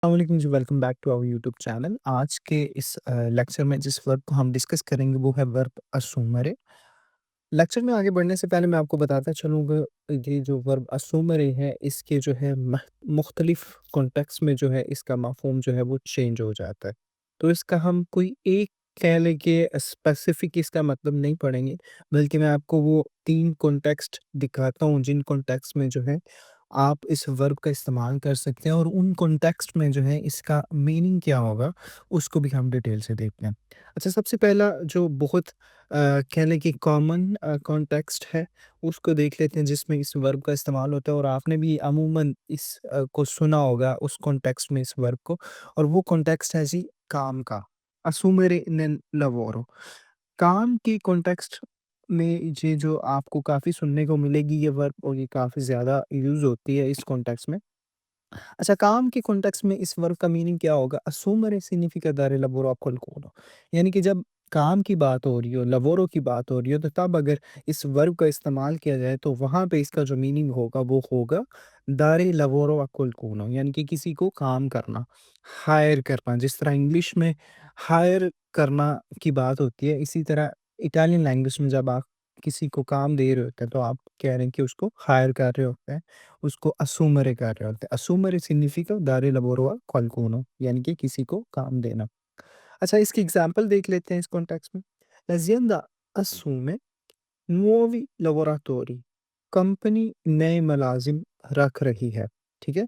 अस्सलामुअलैकुम ji, welcome back to our YouTube channel. आज के इस लेक्चर में जिस वर्ब को हम डिस्कस करेंगे वो है वर्ब अस्सूमरे। लेक्चर में आगे बढ़ने से पहले मैं आपको बताता चलूँगा, ये जो वर्ब अस्सूमरे है इसके जो है मुख्तलिफ कॉन्टेक्स्ट में जो है इसका मफ़हूम जो है वो चेंज हो जाता है। तो इसका हम कोई एक कह लें कि स्पेसिफ़िक इसका मतलब नहीं पढ़ेंगे, बल्कि मैं आपको वो 3 कॉन्टेक्स्ट दिखाता हूँ जिन कॉन्टेक्स्ट में जो है आप इस वर्ब का इस्तेमाल कर सकते हैं, और उन कॉन्टेक्स्ट में जो है इसका मीनिंग क्या होगा उसको भी हम डिटेल से देखते हैं। अच्छा, सबसे पहला जो बहुत कह लें कि कॉमन कॉन्टेक्स्ट है उसको देख लेते हैं जिसमें इस वर्ब का इस्तेमाल होता है, और आपने भी अमूमन इस को सुना होगा उस कॉन्टेक्स्ट में इस वर्ब को, और वो कॉन्टेक्स्ट है जी काम का। assumere nel lavoro। काम के कॉन्टेक्स्ट में ये जो आपको काफ़ी सुनने को मिलेगी ये वर्ब, और ये काफ़ी ज़्यादा यूज़ होती है इस कॉन्टेक्स्ट में। अच्छा, काम के कॉन्टेक्स्ट में इस वर्ब का मीनिंग क्या होगा? assumere significa dare lavoro a qualcuno। यानी कि जब काम की बात हो रही हो, लवोरो की बात हो रही हो, तो तब अगर इस वर्ब का इस्तेमाल किया जाए तो वहाँ पे इसका जो मीनिंग होगा वो होगा दारे लवोरो a qualcuno, यानी कि किसी को काम करना, हायर करना। जिस तरह इंग्लिश में हायर करना की बात होती है, इसी तरह इटालियन लैंग्वेज में जब आप किसी को काम दे रहे होते हैं तो आप कह रहे हैं कि उसको हायर कर रहे होते हैं, उसको assumere कर रहे होते हैं। assumere significa dare lavoro a qualcuno, यानी कि किसी को काम देना। अच्छा, इसकी एग्ज़ाम्पल देख लेते हैं इस कॉन्टेक्स्ट में। L'azienda assume nuovi lavoratori। Company नए मुलाज़िम रख रही है, ठीक है?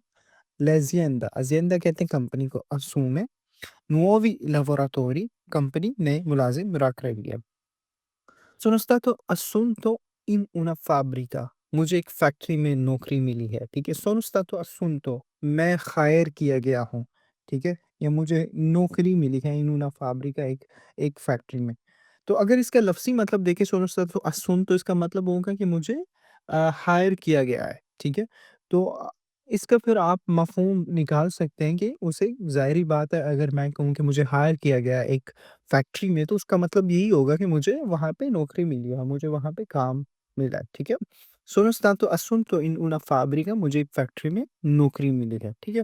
L'azienda, azienda कहते हैं कंपनी को, assume nuovi lavoratori, कंपनी नए मुलाज़िम रख रही है। Sono stato assunto in una fabbrica। मुझे एक फैक्ट्री में नौकरी मिली है, ठीक है? Sono stato assunto, मैं हायर किया गया हूँ, ठीक है? या मुझे नौकरी मिली है in una fabbrica, एक एक फैक्ट्री में। तो अगर इसका लफ़्ज़ी मतलब देखें sono stato assunto, इसका मतलब होगा कि मुझे हायर किया गया है, ठीक है? तो इसका फिर आप मफ़हूम निकाल सकते हैं कि उसे, ज़ाहिर-सी बात है, अगर मैं कहूँ कि मुझे हायर किया गया है एक फैक्ट्री में, तो उसका मतलब यही होगा कि मुझे वहाँ पे नौकरी मिली है, मुझे वहाँ पे काम मिला है, ठीक है? Sono stato assunto in una fabbrica, मुझे एक फैक्ट्री में नौकरी मिली है, ठीक है?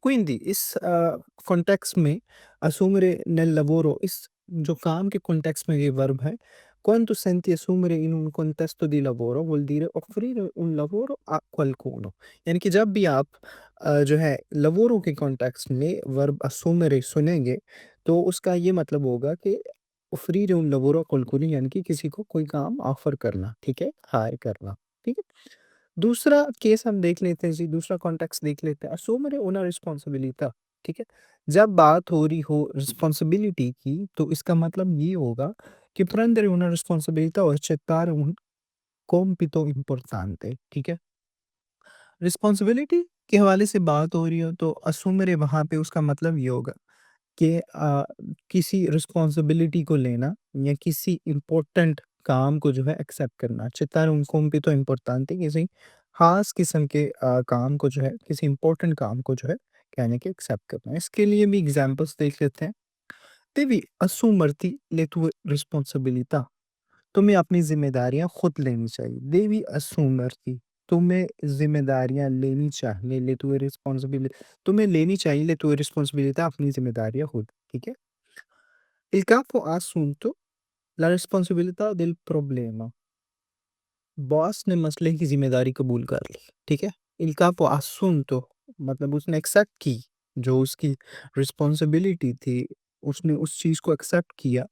Quindi इस कॉन्टेक्स्ट में assumere nel lavoro, इस जो काम के कॉन्टेक्स्ट में ये वर्ब है, quando senti assumere in un contesto di lavoro vuol dire offrire un lavoro a qualcuno। यानी कि जब भी आप जो है lavoro के कॉन्टेक्स्ट में वर्ब assumere सुनेंगे, तो उसका ये मतलब होगा कि offrire un lavoro a qualcuno, यानी कि किसी को कोई काम ऑफ़र करना, ठीक है? हायर करना, ठीक है? दूसरा केस हम देख लेते हैं जी, दूसरा कॉन्टेक्स्ट देख लेते हैं। assumere una responsabilità, ठीक है? जब बात हो रही हो रिस्पॉन्सिबिलिटी की, तो इसका मतलब ये होगा कि prendere una responsabilità o accettare un compito importante, ठीक है? रिस्पॉन्सिबिलिटी के हवाले से बात हो रही हो तो assumere वहाँ पे उसका मतलब ये होगा कि किसी रिस्पॉन्सिबिलिटी को लेना या किसी इम्पोर्टेंट काम को जो है एक्सेप्ट करना। accettare un compito importante, किसी ख़ास किस्म के काम को जो है, किसी इम्पोर्टेंट काम को जो है कहने के एक्सेप्ट करना। इसके लिए भी एग्ज़ाम्पल्स देख लेते हैं। Devi assumerti le tue responsabilità। तुम्हें अपनी ज़िम्मेदारियाँ खुद लेनी चाहिए। Devi assumerti, तुम्हें ज़िम्मेदारियाँ लेनी चाहिए, le tue तुम्हें लेनी चाहिए le tue responsabilità, अपनी ज़िम्मेदारियाँ खुद, ठीक है? Il capo ha assunto la responsabilità del problema। Boss ने मसले की ज़िम्मेदारी कबूल कर ली, ठीक है? Il capo ha assunto, मतलब उसने एक्सेप्ट की, जो उसकी रिस्पॉन्सिबिलिटी थी, उसने उस चीज़ को एक्सेप्ट किया।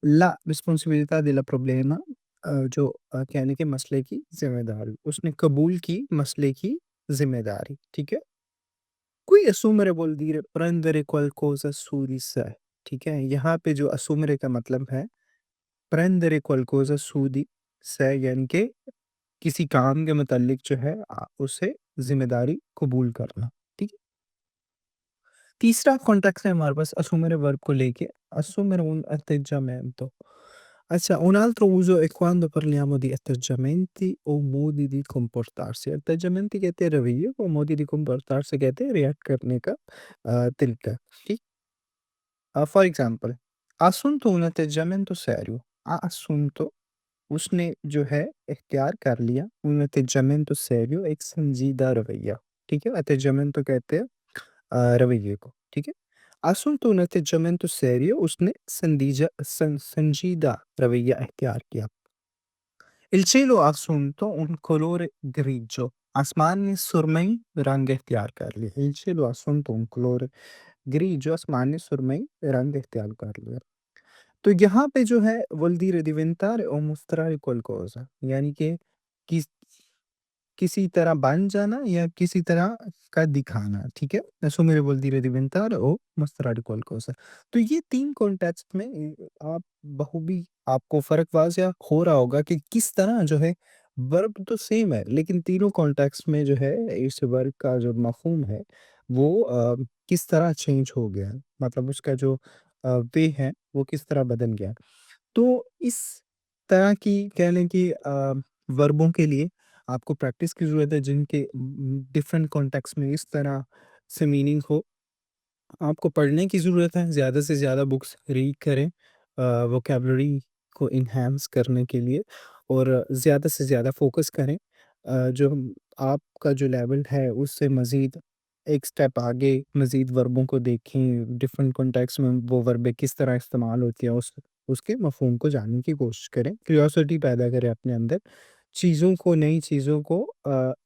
La responsabilità del problema, जो कहने के मसले की ज़िम्मेदारी, उसने कबूल की मसले की ज़िम्मेदारी, ठीक है? Qui assumere vuol dire prendere qualcosa su di sé, ठीक है? यहाँ पे जो assumere का मतलब है prendere qualcosa su di sé, यानी कि किसी काम के मुताल्लिक जो है उसे ज़िम्मेदारी कबूल करना, ठीक है? तीसरा कॉन्टेक्स्ट है हमारे पास assumere वर्ब को लेके, assumere un atteggiamento। अच्छा, un altro uso è quando parliamo di atteggiamenti o modi di comportarsi। atteggiamenti कहते हैं रवैये को, modi di comportarsi कहते हैं रिएक्ट करने का तरीका, ठीक? For example, ha assunto un atteggiamento serio। ha assunto, उसने जो है इख्तियार कर लिया, un atteggiamento serio, एक संजीदा रवैया, ठीक है? atteggiamento कहते हैं रवैये को, ठीक है? Assunto un atteggiamento serio, उसने संजीदा रवैया इख्तियार किया। Il cielo ha assunto un colore grigio, आसमान ने सुरमई रंग इख्तियार कर लिया। Il cielo ha assunto un colore grigio, आसमान ने सुरमई रंग इख्तियार कर लिया। तो यहाँ पे जो है vuol dire diventare o mostrare qualcosa, यानी कि किस किसी तरह बन जाना या किसी तरह का दिखाना, ठीक है? Assumere vuol dire diventare o mostrare qualcosa। तो ये 3 कॉन्टेक्स्ट में आप बखूबी आपको फ़र्क वाज़िह हो रहा होगा कि किस तरह जो है वर्ब तो सेम है, लेकिन तीनों कॉन्टेक्स्ट में जो है इस वर्ब का जो मफ़हूम है वो किस तरह चेंज हो गया है। मतलब उसका जो वे है वो किस तरह बदल गया है। तो इस तरह की कह लें कि वर्बों के लिए आपको प्रैक्टिस की ज़रूरत है जिनके डिफरेंट कॉन्टेक्स्ट में इस तरह से मीनिंग हो। आपको पढ़ने की ज़रूरत है, ज़्यादा से ज़्यादा बुक्स रीड करें वोकैब्युलरी को एनहांस करने के लिए और ज़्यादा से ज़्यादा फ़ोकस करें। जो आपका जो लेवल है उससे मज़ीद एक स्टेप आगे मज़ीद वर्बों को देखें, डिफरेंट कॉन्टेक्स्ट में वो वर्बें किस तरह इस्तेमाल होती हैं उसके मफ़हूम को जानने की कोशिश करें। क्यूरियोसिटी पैदा करें अपने अंदर, चीज़ों को नई चीज़ों को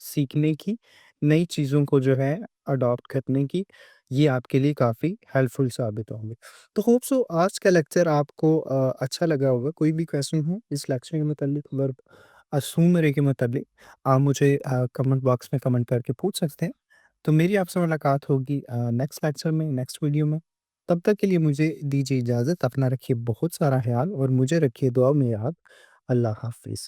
सीखने की, नई चीज़ों को जो है अडॉप्ट करने की, ये आपके लिए काफ़ी हेल्पफुल साबित होंगे। तो होप सो आज का लेक्चर आपको अच्छा लगा होगा। कोई भी क्वेश्चन हो इस लेक्चर के मुतालिक वर्ब असूमरे के मुतालिक आप मुझे कमेंट बॉक्स में कमेंट करके पूछ सकते हैं। तो मेरी आपसे मुलाकात होगी नेक्स्ट लेक्चर में, नेक्स्ट वीडियो में। तब तक के लिए मुझे दीजिए इजाज़त। अपना रखिए बहुत सारा ख़्याल और मुझे रखिए दुआ में याद। अल्लाह हाफ़िज़।